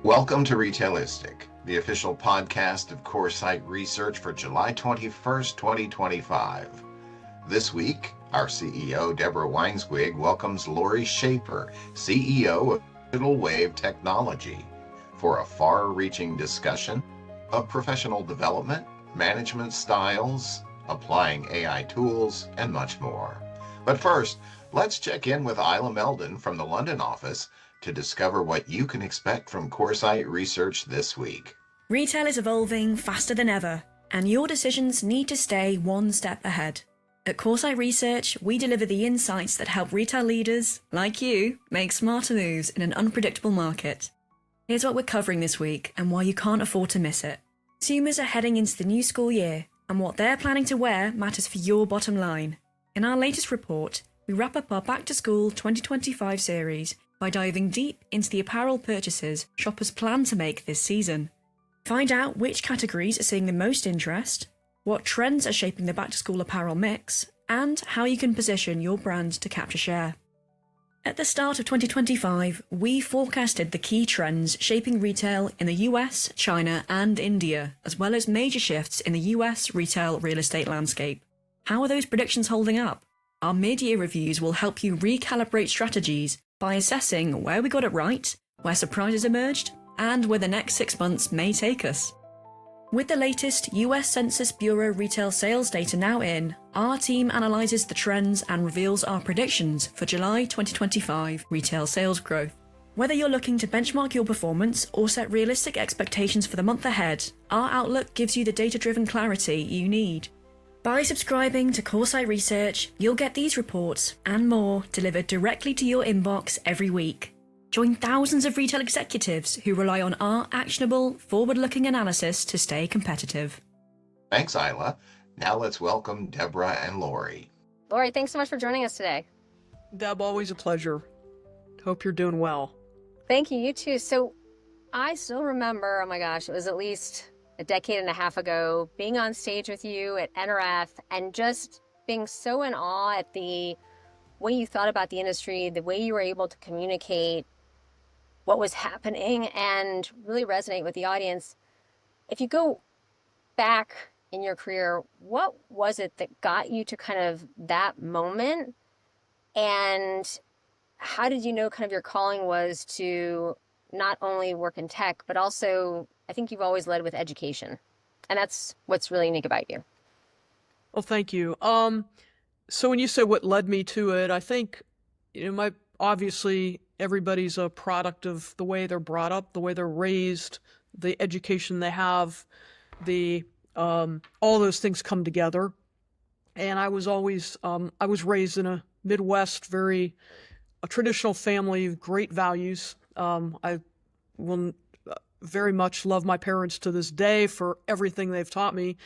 Welcome to Retailistic, the official podcast of Coresight Research for July 21st, 2025. This week, our CEO, Deborah Weinswig, welcomes Lori Schafer, CEO of Digital Wave Technology, for a far-reaching discussion of professional development, management styles, applying AI tools, and much more. But first, let's check in with Isla Meldon from the London office to discover what you can expect from Coresight Research this week. Retail is evolving faster than ever, and your decisions need to stay one step ahead. At Coresight Research, we deliver the insights that help retail leaders, like you, make smarter moves in an unpredictable market. Here's what we're covering this week and why you can't afford to miss it. Consumers are heading into the new school year, and what they're planning to wear matters for your bottom line. In our latest report, we wrap up our Back to School 2025 series by diving deep into the apparel purchases shoppers plan to make this season. Find out which categories are seeing the most interest, what trends are shaping the back-to-school apparel mix, and how you can position your brand to capture share. At the start of 2025, we forecasted the key trends shaping retail in the US, China, and India, as well as major shifts in the US retail real estate landscape. How are those predictions holding up? Our mid-year reviews will help you recalibrate strategies by assessing where we got it right, where surprises emerged, and where the next 6 months may take us. With the latest US Census Bureau retail sales data now in, our team analyses the trends and reveals our predictions for July 2025 retail sales growth. Whether you're looking to benchmark your performance or set realistic expectations for the month ahead, our outlook gives you the data-driven clarity you need. By subscribing to Coresight Research, you'll get these reports and more delivered directly to your inbox every week. Join thousands of retail executives who rely on our actionable, forward-looking analysis to stay competitive. Thanks, Isla. Now let's welcome Deborah and Lori. Lori, thanks so much for joining us today. Deb, always a pleasure. Hope you're doing well. Thank you, you too. So I still remember, oh my gosh, it was at least a decade and a half ago, being on stage with you at NRF and just being so in awe at the way you thought about the industry, the way you were able to communicate what was happening and really resonate with the audience. If you go back in your career, what was it that got you to kind of that moment? And how did you know kind of your calling was to not only work in tech, but also, I think you've always led with education. And that's what's really unique about you. Well, thank you. So when you say what led me to it, I think, obviously everybody's a product of the way they're brought up, the way they're raised, the education they have, all those things come together. And I was always, I was raised in a Midwest, a traditional family of great values. I will very much love my parents to this day for everything they've taught me.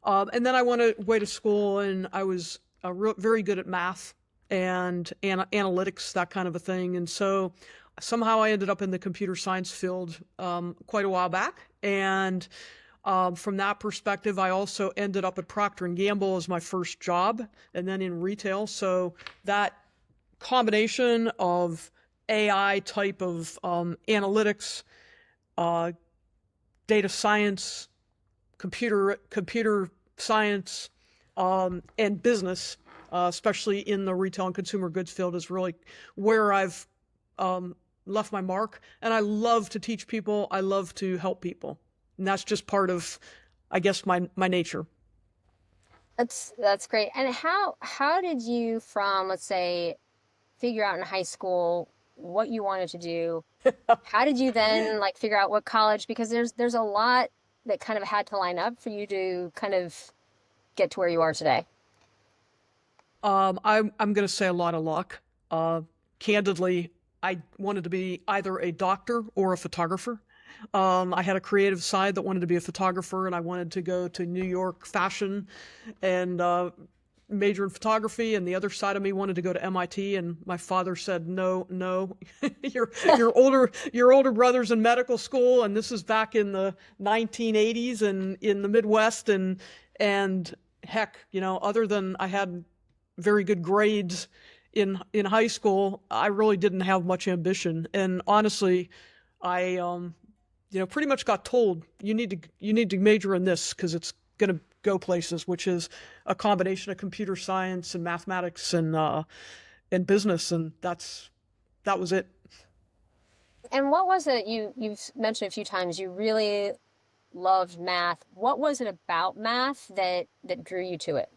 And then I went away to school, and I was very good at math and analytics, that kind of a thing. And so somehow I ended up in the computer science field quite a while back. And from that perspective, I also ended up at Procter & Gamble as my first job, and then in retail. So that combination of AI type of analytics, data science, computer science, and business, especially in the retail and consumer goods field, is really where I've left my mark. And I love to teach people. I love to help people. And that's just part of, I guess, my nature. That's great. And how did you, from, let's say, figure out in high school what you wanted to do? How did you then figure out what college? Because there's a lot that kind of had to line up for you to kind of get to where you are today. I'm going to say a lot of luck. Candidly, I wanted to be either a doctor or a photographer. I had a creative side that wanted to be a photographer, and I wanted to go to New York fashion and major in photography, and the other side of me wanted to go to MIT, and my father said, no, your older brother's in medical school, and this is back in the 1980s and in the Midwest, and heck, other than I had very good grades in high school, I really didn't have much ambition. And honestly, I pretty much got told you need to major in this because it's going to go places, which is a combination of computer science and mathematics and business, and that was it. And what was it you've mentioned a few times you really loved math? What was it about math that drew you to it?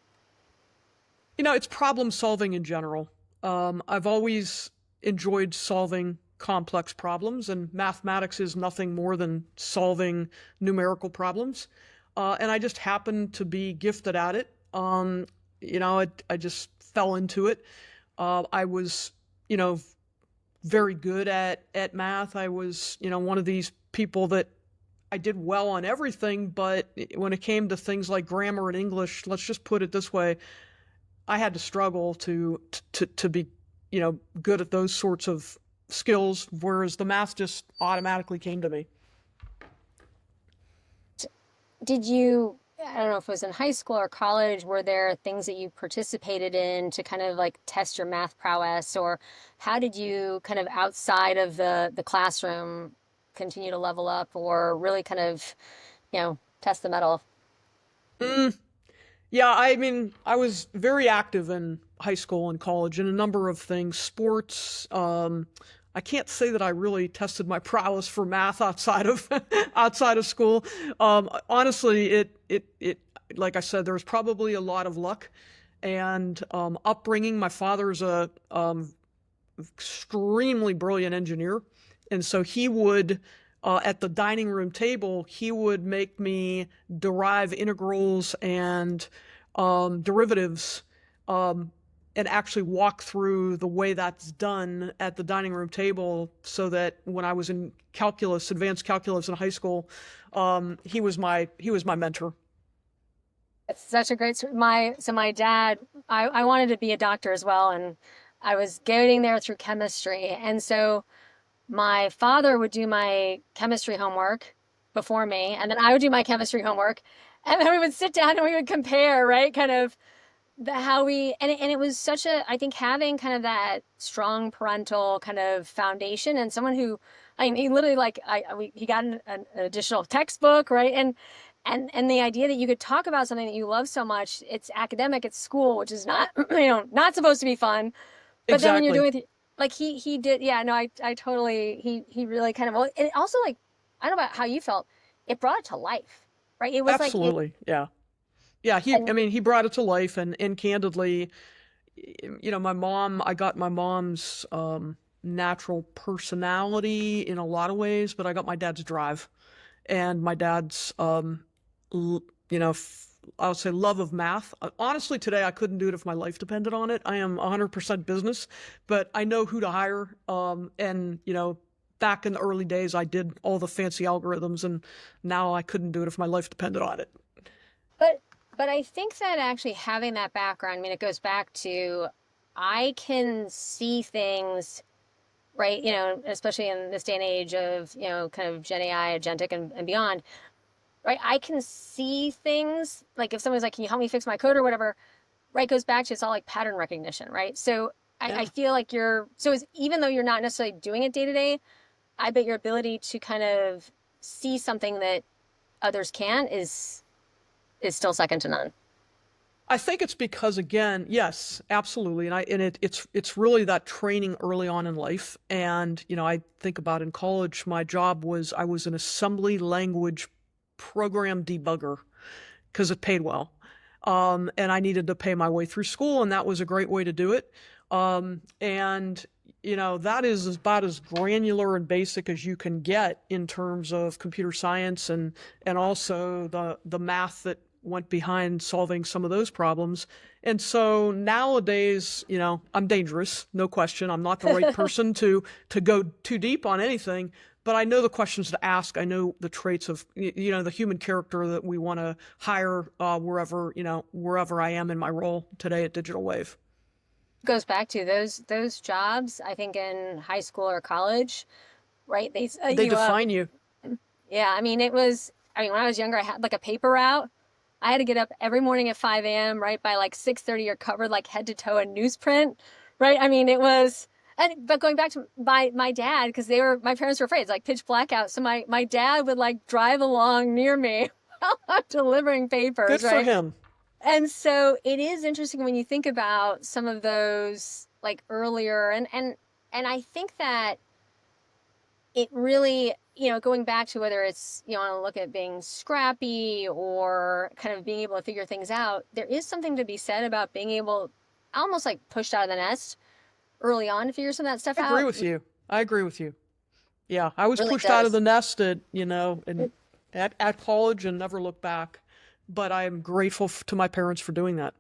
It's problem solving in general. I've always enjoyed solving complex problems, and mathematics is nothing more than solving numerical problems. And I just happened to be gifted at it. I just fell into it. I was, very good at math. I was, one of these people that I did well on everything, but when it came to things like grammar and English, let's just put it this way, I had to struggle to be, good at those sorts of skills, whereas the math just automatically came to me. Did you, I don't know if it was in high school or college, were there things that you participated in to kind of like test your math prowess, or how did you kind of outside of the classroom continue to level up or really kind of, test the metal? Yeah, I mean, I was very active in high school and college in a number of things, sports. I can't say that I really tested my prowess for math outside of outside of school. Honestly, it like I said, there was probably a lot of luck and upbringing. My father's a extremely brilliant engineer, and so he would at the dining room table, he would make me derive integrals and derivatives and actually walk through the way that's done at the dining room table so that when I was in calculus, advanced calculus in high school, he was my mentor. It's such a great story. My dad, I wanted to be a doctor as well, and I was getting there through chemistry. And so my father would do my chemistry homework before me, and then I would do my chemistry homework, and then we would sit down and we would compare, right? Kind of how we, and it was such a, I think having kind of that strong parental kind of foundation and someone who, I mean, he literally he got an additional textbook, right? And the idea that you could talk about something that you love so much, it's academic, it's school, which is not, not supposed to be fun. But then when you're doing it, like he did, yeah, no, I totally, he really kind of, well, it also like, I don't know about how you felt, it brought it to life, right? It was absolutely, yeah. Yeah, he brought it to life, and candidly, I got my mom's natural personality in a lot of ways, but I got my dad's drive and my dad's, I would say love of math. Honestly, today I couldn't do it if my life depended on it. I am 100% business, but I know who to hire. And, back in the early days, I did all the fancy algorithms, and now I couldn't do it if my life depended on it. But I think that actually having that background, I mean, it goes back to, I can see things, right? Especially in this day and age of, kind of Gen AI, agentic and beyond, right? I can see things like if someone's like, can you help me fix my code or whatever, right? It goes back to, it's all like pattern recognition, right? So I feel like even though you're not necessarily doing it day to day, I bet your ability to kind of see something that others can't is still second to none. I think it's because, again, yes, absolutely, and it's really that training early on in life. And I think about in college, my job was I was an assembly language program debugger because it paid well, and I needed to pay my way through school, and that was a great way to do it. And that is about as granular and basic as you can get in terms of computer science and also the math that went behind solving some of those problems. And so nowadays, I'm dangerous, no question. I'm not the right person to go too deep on anything, but I know the questions to ask. I know the traits of, the human character that we want to hire wherever I am in my role today at Digital Wave. Goes back to those jobs, I think in high school or college, right? They define you. Yeah, I mean, when I was younger, I had like a paper route. I had to get up every morning at 5 a.m., right? By like 6:30, you're covered like head to toe in newsprint, right? I mean, it was, But going back to my dad, because my parents were afraid, it's like pitch black out. So my dad would like drive along near me while I'm delivering papers, Good for him. And so it is interesting when you think about some of those like earlier, and I think that it really, going back to whether it's, you want to look at being scrappy or kind of being able to figure things out, there is something to be said about being able, almost like pushed out of the nest early on to figure some of that stuff out. I agree with you. Yeah, I was Really pushed out of the nest at college and never looked back. But I am grateful to my parents for doing that.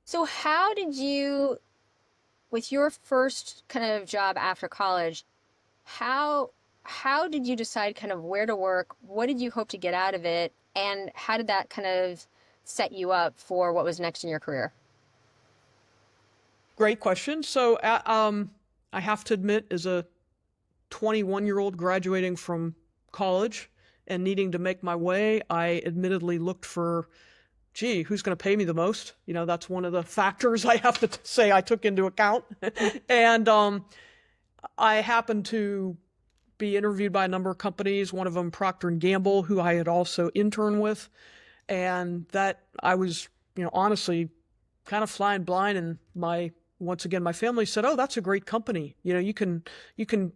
So how did you, with your first kind of job after college, how did you decide kind of where to work? What did you hope to get out of it? And how did that kind of set you up for what was next in your career? Great question. So I have to admit, as a 21-year-old graduating from college and needing to make my way, I admittedly looked for, who's going to pay me the most? That's one of the factors I have to say I took into account. And I happened to be interviewed by a number of companies, one of them Procter & Gamble, who I had also interned with. And that I was, honestly kind of flying blind, and once again, my family said, "Oh, that's a great company. You can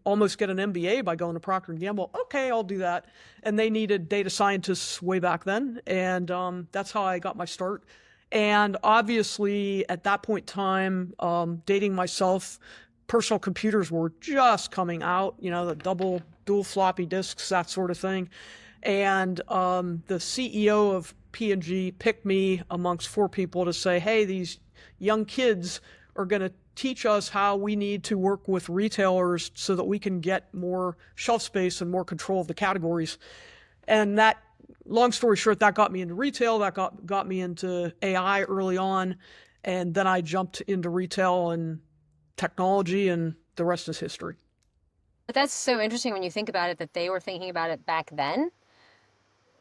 almost get an MBA by going to Procter & Gamble." Okay, I'll do that. And they needed data scientists way back then. And that's how I got my start. And obviously, at that point in time, dating myself, personal computers were just coming out, the dual floppy disks, that sort of thing. And the CEO of P&G picked me amongst 4 people to say, "Hey, these young kids are going to teach us how we need to work with retailers so that we can get more shelf space and more control of the categories." And that, long story short, that got me into retail. That got me into AI early on. And then I jumped into retail and technology, and the rest is history. But that's so interesting when you think about it, that they were thinking about it back then,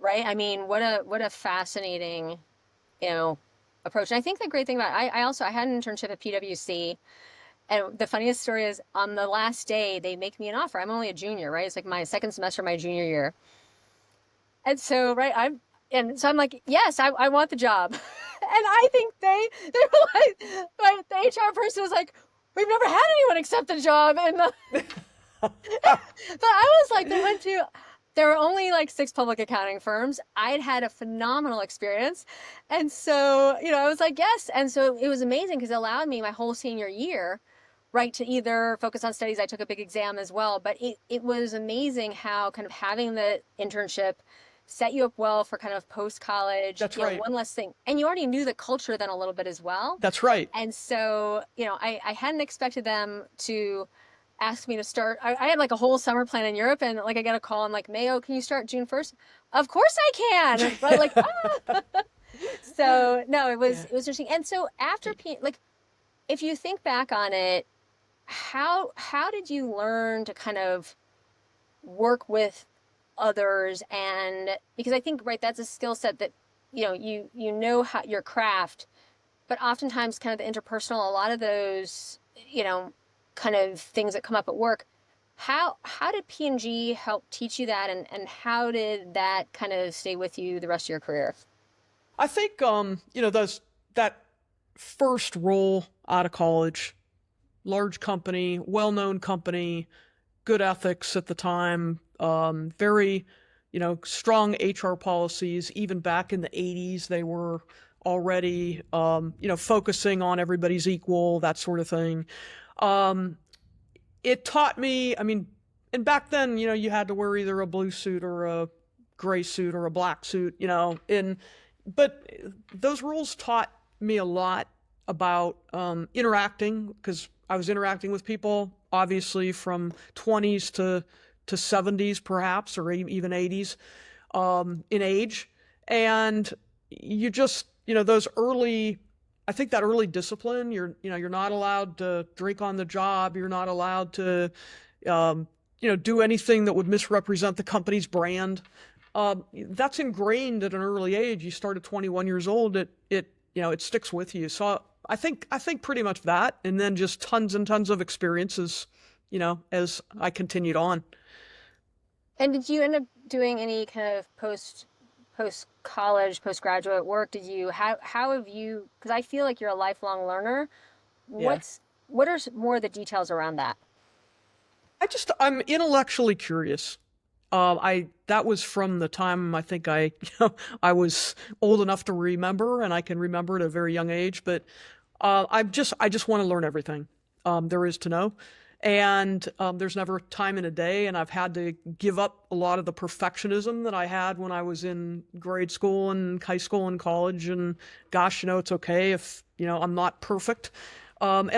right? I mean, what a fascinating, approach. And I think the great thing about it, I had an internship at PwC, and the funniest story is on the last day they make me an offer. I'm only a junior, right? It's like my second semester of my junior year. And so, right, I'm like, yes, I want the job. And I think they were like, right, the HR person was like, "We've never had anyone accept the job." And but I was like, there were only like 6 public accounting firms. I'd had a phenomenal experience. And so, I was like, yes. And so it was amazing because it allowed me my whole senior year, right, to either focus on studies. I took a big exam as well. But it was amazing how kind of having the internship set you up well for kind of post-college. That's right. One less thing. And you already knew the culture then a little bit as well. That's right. And so, I hadn't expected them to ask me to start. I had like a whole summer plan in Europe, and like I got a call. I'm like, "Mayo, can you start June 1st? Of course I can. But like, So no, it was interesting. And so after if you think back on it, how did you learn to kind of work with others? And because I think, right, that's a skill set that you know how your craft, but oftentimes kind of the interpersonal, a lot of those kind of things that come up at work. How did P&G help teach you that, and how did that kind of stay with you the rest of your career? I think that first role out of college, large company, well-known company, good ethics at the time, very strong HR policies. Even back in the 80s, they were already focusing on everybody's equal, that sort of thing. It taught me, and back then, you had to wear either a blue suit or a gray suit or a black suit, but those rules taught me a lot about interacting, because I was interacting with people, obviously from 20s to 70s perhaps, or even 80s in age. And you just, those early, I think that early discipline, you're not allowed to drink on the job. You're not allowed to, do anything that would misrepresent the company's brand. That's ingrained at an early age. You start at 21 years old, it sticks with you. So I think pretty much that, and then just tons and tons of experiences, as I continued on. And did you end up doing any kind of post college, postgraduate work? How have you, because I feel like you're a lifelong learner. Yeah. What are more of the details around that? I'm intellectually curious. That was from the time I think I was old enough to remember, and I can remember at a very young age. But I just want to learn everything there is to know, and there's never a time in a day, and I've had to give up a lot of the perfectionism that I had when I was in grade school and high school and college. And gosh, it's okay if I'm not perfect. And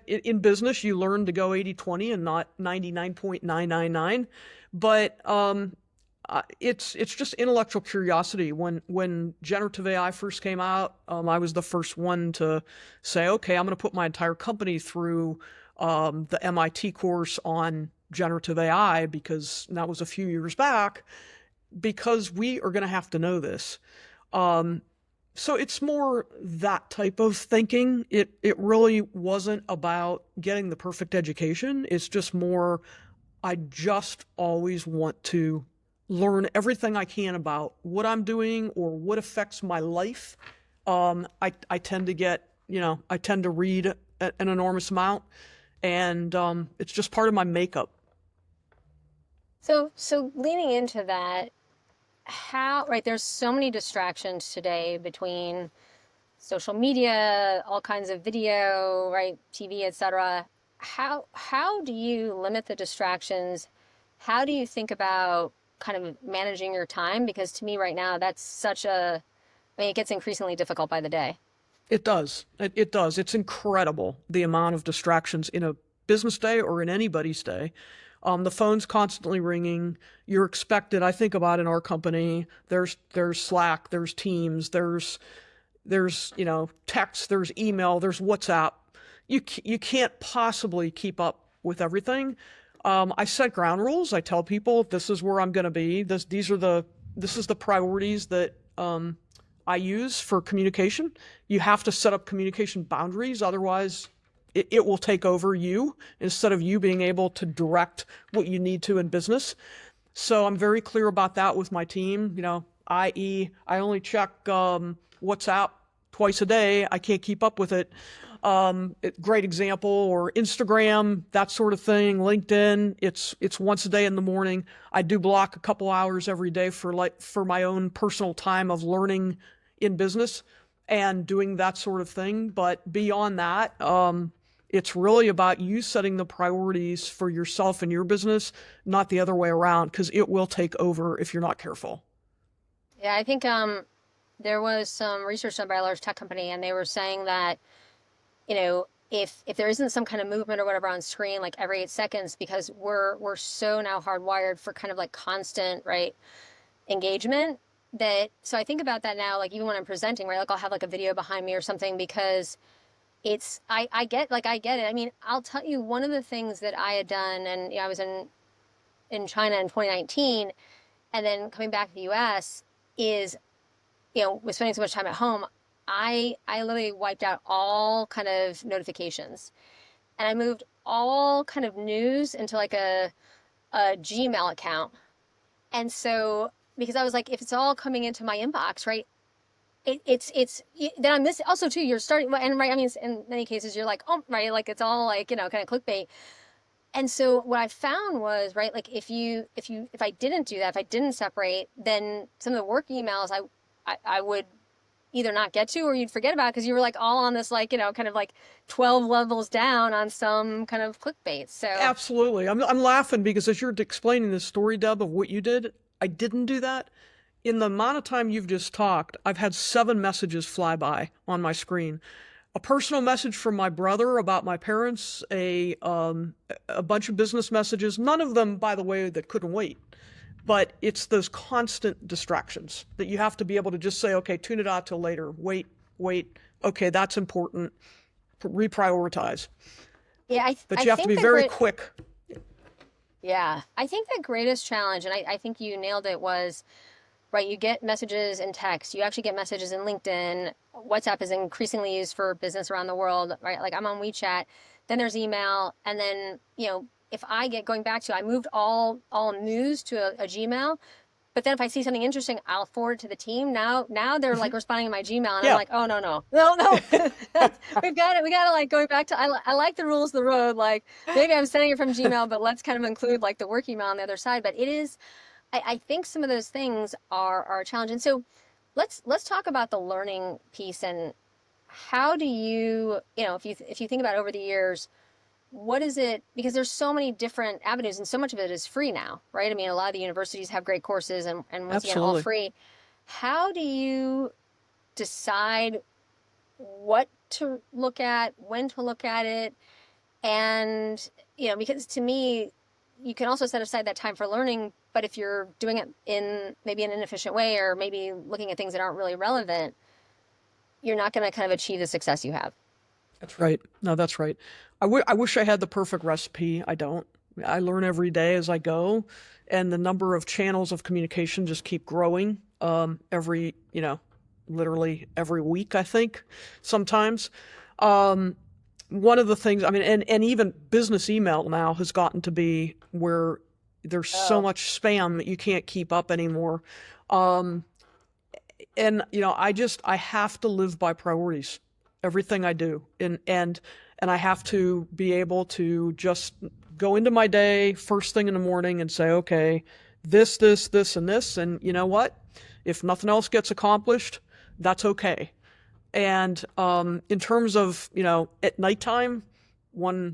in business, you learn to go 80-20 and not 99.999. But it's just intellectual curiosity. When generative AI first came out, I was the first one to say, okay, I'm going to put my entire company through the MIT course on generative AI, because that was a few years back, because we are going to have to know this. So it's more that type of thinking. It really wasn't about getting the perfect education. It's just more, I just always want to learn everything I can about what I'm doing or what affects my life. I tend to read an enormous amount, and it's just part of my makeup. So leaning into that, there's so many distractions today between social media, all kinds of video, right, TV, etc. How do you limit the distractions? How do you think about kind of managing your time? Because to me right now, it gets increasingly difficult by the day. It does. It does. It's incredible, the amount of distractions in a business day or in anybody's day. The phone's constantly ringing. You're expected. I think about in our company, there's Slack, there's Teams, there's text, there's email, there's WhatsApp. You can't possibly keep up with everything. I set ground rules. I tell people this is where I'm going to be. This is the priorities that I use for communication. You have to set up communication boundaries, otherwise it will take over you instead of you being able to direct what you need to in business. So I'm very clear about that with my team, i.e. I only check WhatsApp twice a day. I can't keep up with it. Great example, or Instagram, that sort of thing, LinkedIn, it's once a day in the morning. I do block a couple hours every day for my own personal time of learning in business and doing that sort of thing. But beyond that, it's really about you setting the priorities for yourself and your business, not the other way around, because it will take over if you're not careful. Yeah, I think there was some research done by a large tech company, and they were saying that, if there isn't some kind of movement or whatever on screen, like every 8 seconds, because we're so now hardwired for kind of like constant, right, engagement, so I think about that now, like even when I'm presenting, right, like I'll have like a video behind me or something, because I get it. I mean, I'll tell you, one of the things that I had done, and I was in China in 2019, and then coming back to the US, is, with spending so much time at home, I literally wiped out all kind of notifications, and I moved all kind of news into like a Gmail account. And so, because I was like, if it's all coming into my inbox, right, it's then I'm missing. Also too, you're starting, and right, I mean, in many cases you're like, oh, right, like it's all like, kind of clickbait. And so what I found was, right, like if I didn't do that, if I didn't separate, then some of the work emails I would either not get to, or you'd forget about, because you were like all on this, like, kind of like 12 levels down on some kind of clickbait. So absolutely. I'm laughing because as you're explaining this story, Deb, of what you did, I didn't do that. In the amount of time you've just talked, I've had 7 messages fly by on my screen. A personal message from my brother about my parents, a bunch of business messages, none of them, by the way, that couldn't wait. But it's those constant distractions that you have to be able to just say, okay, tune it out till later. Wait. Okay, that's important. Reprioritize. Yeah, but you have to be very quick. Yeah, I think the greatest challenge, and I think you nailed it, was right? You get messages in text, you actually get messages in LinkedIn. WhatsApp is increasingly used for business around the world, right? Like I'm on WeChat, then there's email, and then, if I get going back to, I moved all news to a Gmail. But then if I see something interesting, I'll forward it to the team. Now they're like responding to my Gmail, and I'm like, oh no. We got to like going back to. I like the rules of the road. Like maybe I'm sending it from Gmail, but let's kind of include like the work email on the other side. But it is, I think some of those things are a challenge. And so let's talk about the learning piece and how do you, if you think about over the years, what is it, because there's so many different avenues and so much of it is free now, right? I mean, a lot of the universities have great courses and once again, all free. How do you decide what to look at, when to look at it? And, because to me, you can also set aside that time for learning, but if you're doing it in maybe an inefficient way or maybe looking at things that aren't really relevant, you're not going to kind of achieve the success you have. That's right. No, that's right. I wish I had the perfect recipe. I don't. I learn every day as I go, and the number of channels of communication just keep growing literally every week, I think, sometimes. One of the things, I mean, and even business email now has gotten to be where there's so much spam that you can't keep up anymore. And, I have to live by priorities. Everything I do. And I have to be able to just go into my day first thing in the morning and say, okay, this, and this. And you know what? If nothing else gets accomplished, that's okay. And in terms of, at nighttime,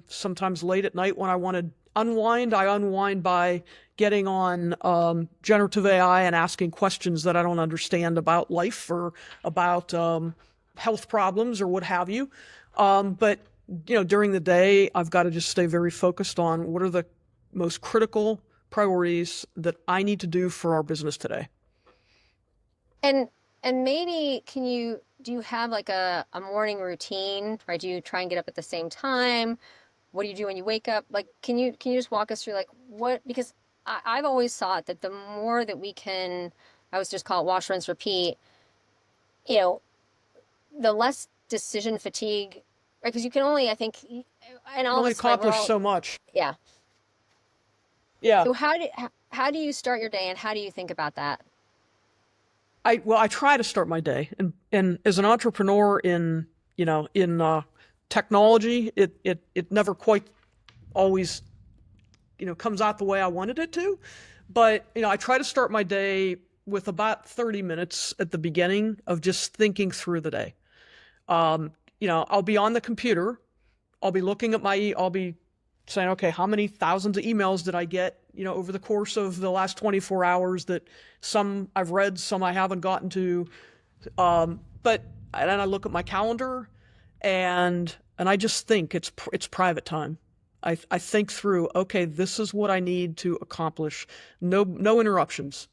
sometimes late at night when I want to unwind, I unwind by getting on generative AI and asking questions that I don't understand about life or about health problems or what have you. But, during the day, I've got to just stay very focused on what are the most critical priorities that I need to do for our business today. And maybe do you have like a morning routine, right? Do you try and get up at the same time? What do you do when you wake up? Like, can you just walk us through like what, because I've always thought that the more that we can, I would just call it wash, rinse, repeat, the less decision fatigue, right? Because you can only, I think, and all only accomplish so much. Yeah. Yeah. So how do you start your day and how do you think about that? I try to start my day, and as an entrepreneur in technology, it never quite always comes out the way I wanted it to, but I try to start my day with about 30 minutes at the beginning of just thinking through the day. I'll be on the computer, I'll be looking at I'll be saying, okay, how many thousands of emails did I get, over the course of the last 24 hours that some I've read, some I haven't gotten to. And then I look at my calendar and I just think it's private time. I think through, okay, this is what I need to accomplish. No interruptions.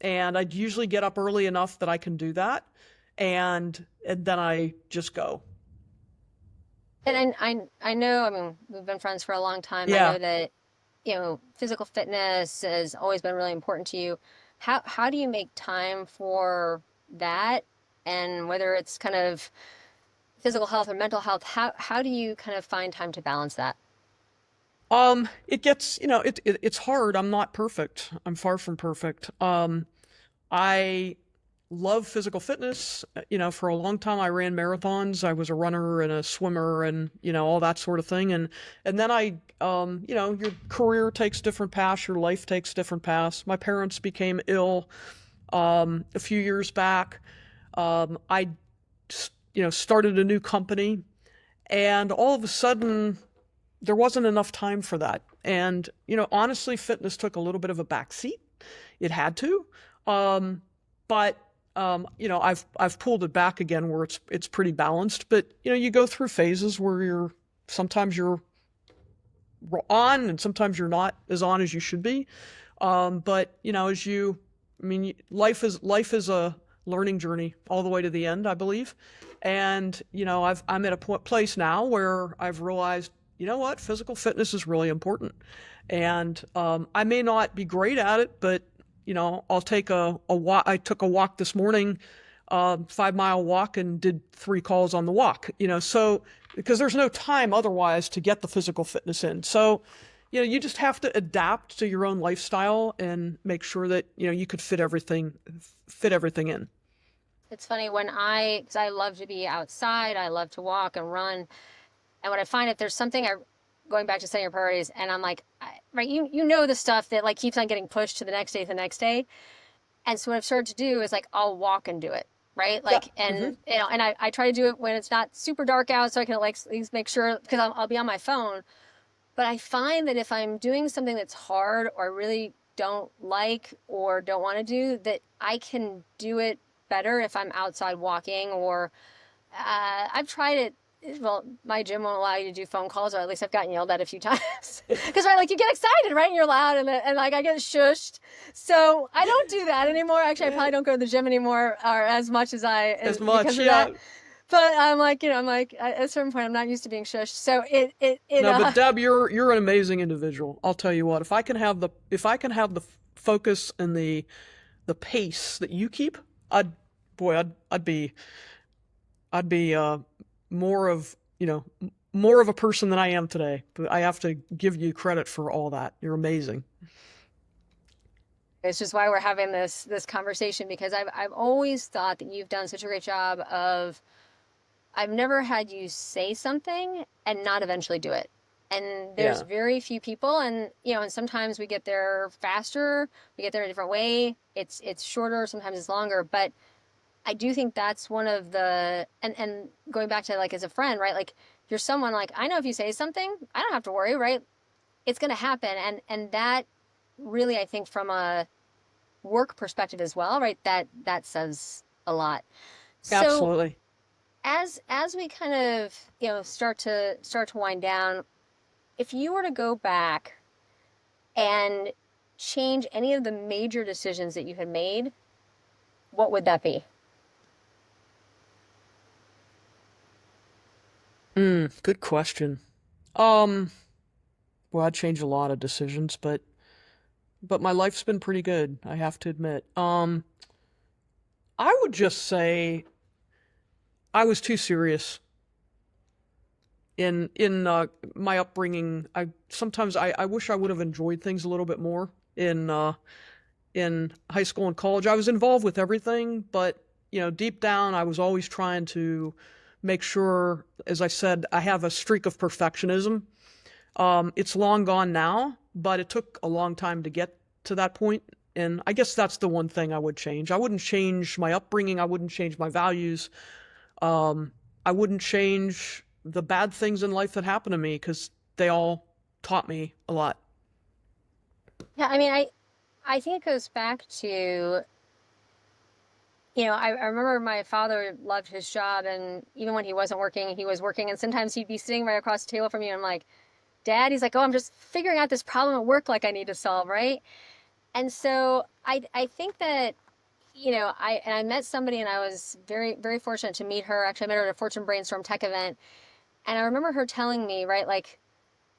And I usually get up early enough that I can do that. And then I just go. And I know, I mean, we've been friends for a long time. Yeah. I know that, physical fitness has always been really important to you. How do you make time for that? And whether it's kind of physical health or mental health, how do you kind of find time to balance that? It gets, it's hard. I'm not perfect. I'm far from perfect. I love physical fitness. For a long time I ran marathons. I was a runner and a swimmer and, all that sort of thing. And then your career takes different paths, your life takes different paths. My parents became ill a few years back. I started a new company, and all of a sudden there wasn't enough time for that. And, honestly, fitness took a little bit of a backseat. It had to. But I've pulled it back again where it's pretty balanced. But you go through phases where sometimes you're on and sometimes you're not as on as you should be. But life is a learning journey all the way to the end, I believe. And I'm at a place now where I've realized, physical fitness is really important. And I may not be great at it, but I'll take a walk. I took a walk this morning, 5 mile walk, and did 3 calls on the walk, so because there's no time otherwise to get the physical fitness in. So, you just have to adapt to your own lifestyle and make sure that, you could fit everything in. It's funny because I love to be outside, I love to walk and run. And what I find, if there's something going back to setting your priorities, and I'm like, right, you know the stuff that like keeps on getting pushed to the next day. And so what I've started to do is like, I'll walk and do it, right? Like, Yeah. and, and I try to do it when it's not super dark out so I can like at least make sure, because I'll be on my phone. But I find that if I'm doing something that's hard or I really don't like or don't want to do, that I can do it better if I'm outside walking or I've tried it. Well, my gym won't allow you to do phone calls, or at least I've gotten yelled at a few times. Because, right, like you get excited, right? And you're loud, and like I get shushed. So I don't do that anymore. Actually, I probably don't go to the gym anymore or as much as As much, because of yeah. that. But I'm like, at a certain point, I'm not used to being shushed. So No, but Deb, you're an amazing individual. I'll tell you what. If I can have the focus and the pace that you keep, I'd be more of a person than I am today. But I have to give you credit for all that. You're amazing. It's just why we're having this conversation, because I've always thought that you've done such a great job of. I've never had you say something and not eventually do it. And there's very few people, and and sometimes we get there faster, we get there in a different way. It's shorter, sometimes it's longer, but I do think that's one of the and going back to like as a friend, right? Like you're someone like I know if you say something, I don't have to worry, right? It's going to happen, and that really I think from a work perspective as well, right? That says a lot. Absolutely. So as we kind of start to wind down, if you were to go back and change any of the major decisions that you had made, what would that be? Good question. Well, I'd change a lot of decisions, but my life's been pretty good, I have to admit. I would just say I was too serious in my upbringing. Sometimes I wish I would have enjoyed things a little bit more in high school and college. I was involved with everything, but deep down I was always trying to make sure, as I said, I have a streak of perfectionism. It's long gone now, but it took a long time to get to that point. And I guess that's the one thing I would change. I wouldn't change my upbringing. I wouldn't change my values. I wouldn't change the bad things in life that happened to me because they all taught me a lot. Yeah, I mean, I think it goes back to, I remember my father loved his job, and even when he wasn't working, he was working, and sometimes he'd be sitting right across the table from you, and I'm like, Dad, he's like, oh, I'm just figuring out this problem at work like I need to solve, right? And so I think that, I met somebody, and I was very, very fortunate to meet her. Actually, I met her at a Fortune Brainstorm Tech event, and I remember her telling me, right, like,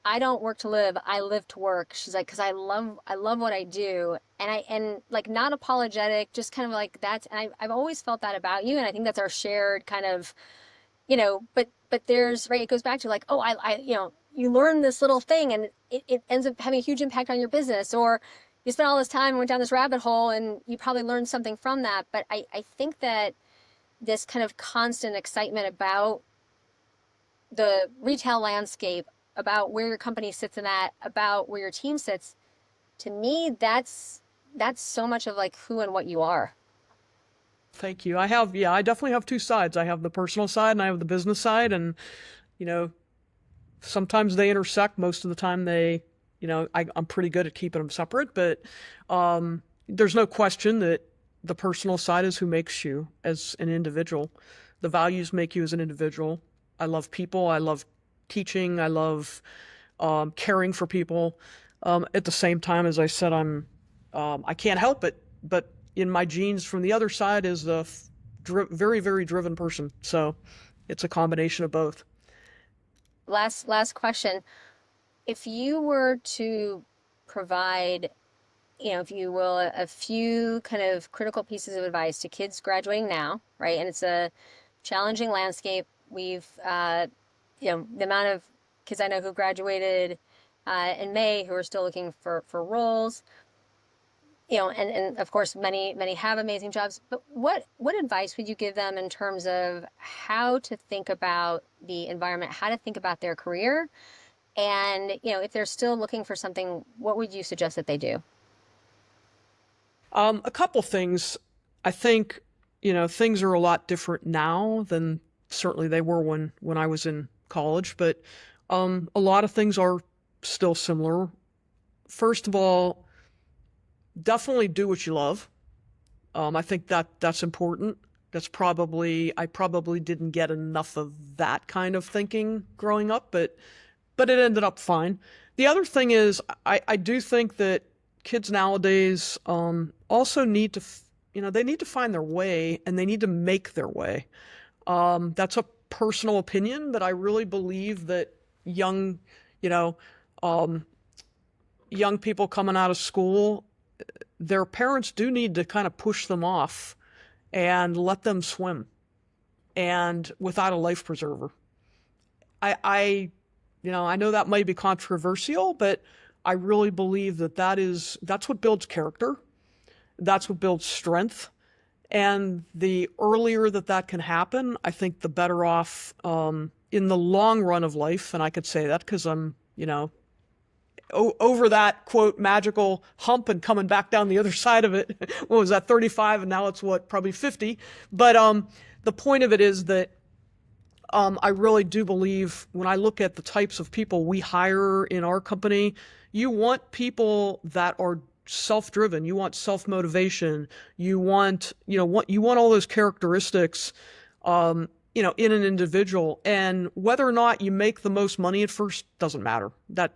I don't work to live, I live to work. She's like, because I love what I do, and like not apologetic, just kind of like that's. And I've always felt that about you, and I think that's our shared kind of, But there's right. It goes back to like, oh, I you learn this little thing, and it ends up having a huge impact on your business, or you spent all this time and went down this rabbit hole, and you probably learned something from that. But I think that this kind of constant excitement about the retail landscape, about where your company sits in that, about where your team sits, to me, that's so much of like who and what you are. Thank you. I definitely have two sides. I have the personal side and I have the business side, and sometimes they intersect. Most of the time I'm pretty good at keeping them separate, but there's no question that the personal side is who makes you as an individual. The values make you as an individual. I love people. I love teaching. I love caring for people. At the same time, as I said, I can't help it, but in my genes from the other side is the very, very driven person. So it's a combination of both. Last question. If you were to provide if you will, a few kind of critical pieces of advice to kids graduating now, right? And it's a challenging landscape. We've, the amount of kids I know who graduated in May who are still looking for roles, and of course many have amazing jobs. But what advice would you give them in terms of how to think about the environment, how to think about their career, and if they're still looking for something, what would you suggest that they do? A couple things. I think, things are a lot different now than certainly they were when I was in college, but a lot of things are still similar. First of all, definitely do what you love. I think that's important. I probably didn't get enough of that kind of thinking growing up, but it ended up fine. The other thing is, I do think that kids nowadays also need to, they need to find their way, and they need to make their way. That's a personal opinion, but I really believe that young people coming out of school, their parents do need to kind of push them off and let them swim, and without a life preserver. I know that might be controversial, but I really believe that's what builds character. That's what builds strength. And the earlier that can happen, I think the better off in the long run of life. And I could say that because I'm, over that, quote, magical hump and coming back down the other side of it. What was that, 35? And now it's probably 50. But the point of it is that I really do believe, when I look at the types of people we hire in our company, you want people that are self-driven. You want self-motivation. You want all those characteristics, in an individual. And whether or not you make the most money at first doesn't matter. That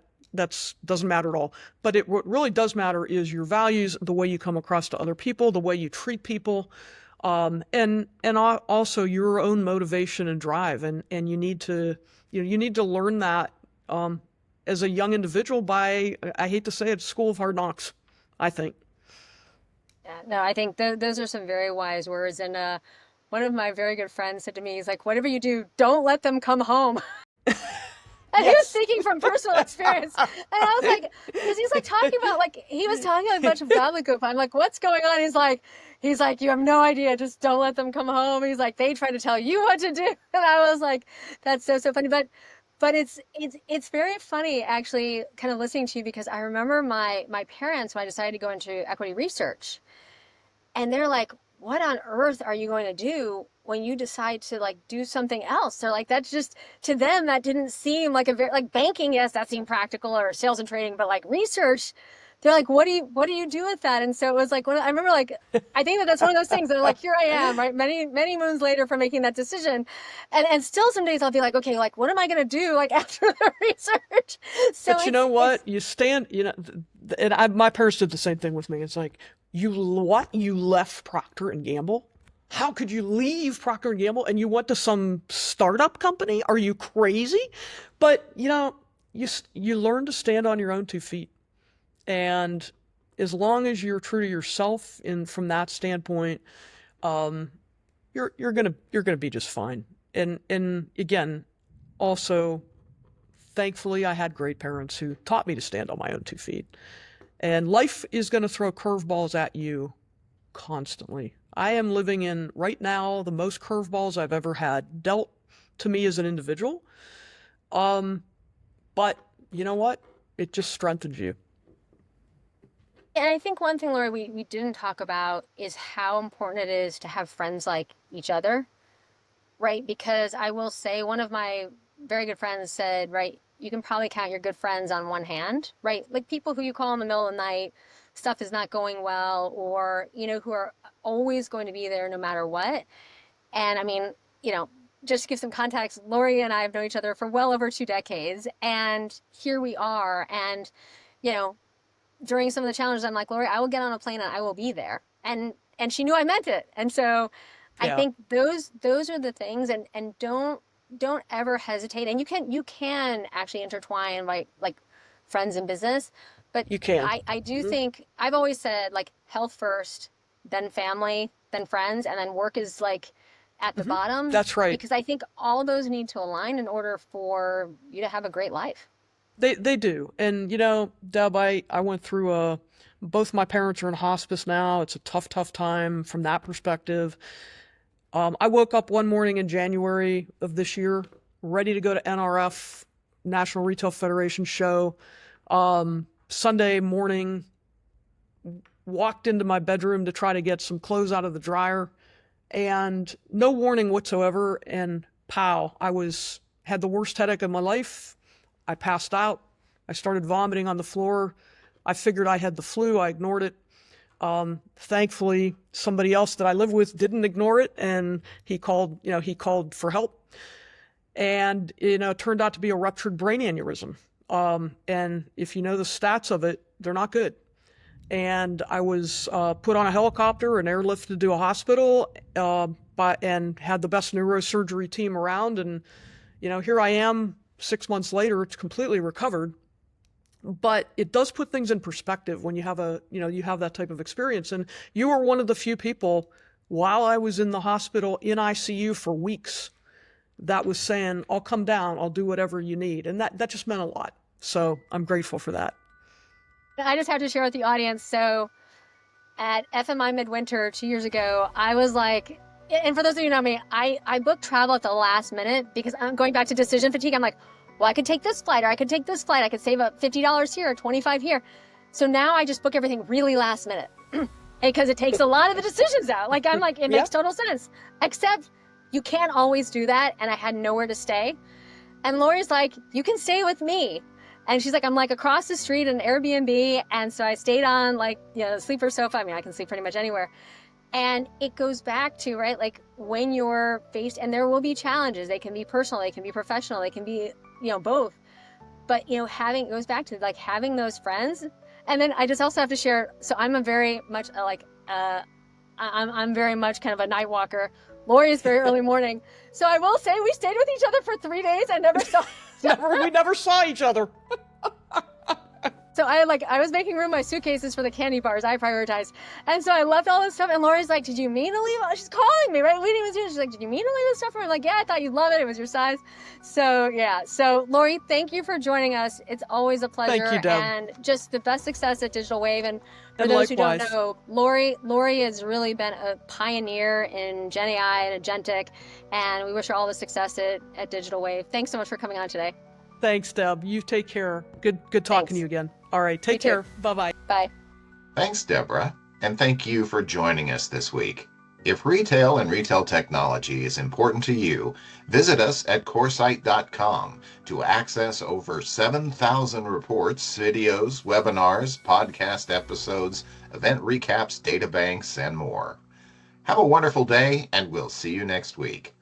doesn't matter at all. But what really does matter is your values, the way you come across to other people, the way you treat people. And also your own motivation and drive, and you need to learn that as a young individual by, I hate to say it, school of hard knocks, I think. Yeah, no, I think those are some very wise words. And one of my very good friends said to me, he's like, whatever you do, don't let them come home. And he was speaking from personal experience. And I was like, because he's like talking about, like, he was talking about a bunch of gobbledygook. I'm like, what's going on? He's like, you have no idea. Just don't let them come home. He's like, they try to tell you what to do. And I was like, that's so funny. But it's very funny, actually, kind of listening to you, because I remember my parents, when I decided to go into equity research, and they're like, what on earth are you going to do when you decide to like do something else? They're like, that's just, to them, that didn't seem like like banking. Yes, that seemed practical, or sales and trading, but like research, they're like, what do you do with that? And so it was like, I remember, like, I think that's one of those things that, like, here I am, right? Many moons later from making that decision. And still some days I'll be like, okay, like, what am I going to do, like, after the research? So but you know what? You stand, and my parents did the same thing with me. It's like, you left Procter and Gamble? How could you leave Procter and Gamble and you went to some startup company? Are you crazy? But, you learn to stand on your own 2 feet. And as long as you're true to yourself, from that standpoint, you're gonna be just fine. And again, also, thankfully, I had great parents who taught me to stand on my own 2 feet. And life is going to throw curveballs at you constantly. I am living in, right now, the most curveballs I've ever had dealt to me as an individual. But you know what? It just strengthens you. And I think one thing, Lori, we didn't talk about is how important it is to have friends like each other, right? Because I will say, one of my very good friends said, right, you can probably count your good friends on one hand, right? Like people who you call in the middle of the night, stuff is not going well, or, who are always going to be there no matter what. And I mean, just to give some context, Lori and I have known each other for well over 2 decades. And here we are. And, during some of the challenges, I'm like, Lori, I will get on a plane and I will be there. And she knew I meant it. And so I think those are the things, and don't ever hesitate. And you can actually intertwine like friends and business, But You can. I do think I've always said like health first, then family, then friends, and then work is like at the bottom. That's right. Because I think all those need to align in order for you to have a great life. They do. And, Deb, I went through both my parents are in hospice now. It's a tough, tough time from that perspective. I woke up one morning in January of this year, ready to go to NRF, National Retail Federation show. Sunday morning, walked into my bedroom to try to get some clothes out of the dryer, and no warning whatsoever. And pow, had the worst headache of my life. I passed out. I started vomiting on the floor. I figured I had the flu. I ignored it. Thankfully, somebody else that I live with didn't ignore it, and he called for help. And, it turned out to be a ruptured brain aneurysm. And if you know the stats of it, they're not good. And I was put on a helicopter and airlifted to a hospital, and had the best neurosurgery team around. And, here I am 6 months later, it's completely recovered. But it does put things in perspective when you have you have that type of experience. And you were one of the few people while I was in the hospital in ICU for weeks that was saying, I'll come down, I'll do whatever you need. And that just meant a lot. So I'm grateful for that. I just have to share with the audience. So at FMI Midwinter 2 years ago, I was like, and for those of you who know me, I booked travel at the last minute because I'm going back to decision fatigue. I'm like, well, I could take this flight or I could take this flight. I could save up $50 here, $25 here. So now I just book everything really last minute because it takes a lot of the decisions out. Like I'm like, it makes total sense, except you can't always do that. And I had nowhere to stay. And Lori's like, you can stay with me. And she's like, I'm like across the street in an Airbnb. And so I stayed on like, the sleeper sofa. I mean, I can sleep pretty much anywhere. And it goes back to, right, like when you're faced, and there will be challenges. They can be personal, they can be professional, they can be, both. But, it goes back to like having those friends. And then I just also have to share, so I'm a very much I'm very much kind of a night walker. Lori is very early morning. So I will say we stayed with each other for 3 days and never saw we never saw each other. So I was making room in my suitcases for the candy bars I prioritized. And so I left all this stuff, and Lori's like, did you mean to leave? She's calling me, right? Waiting with you. She's like, did you mean to leave this stuff for me? I'm like, yeah, I thought you'd love it. It was your size. So yeah. So Lori, thank you for joining us. It's always a pleasure. Thank you, Deb. And just the best success at Digital Wave. And for And those likewise. who don't know, Lori has really been a pioneer in Gen AI and agentic, and we wish her all the success at Digital Wave. Thanks so much for coming on today. Thanks, Deb. You take care. Good talking to you again. All right, take You too. care. Bye-bye. Bye. Thanks, Deborah, and thank you for joining us this week. If retail and retail technology is important to you, visit us at Coresight.com to access over 7,000 reports, videos, webinars, podcast episodes, event recaps, data banks, and more. Have a wonderful day, and we'll see you next week.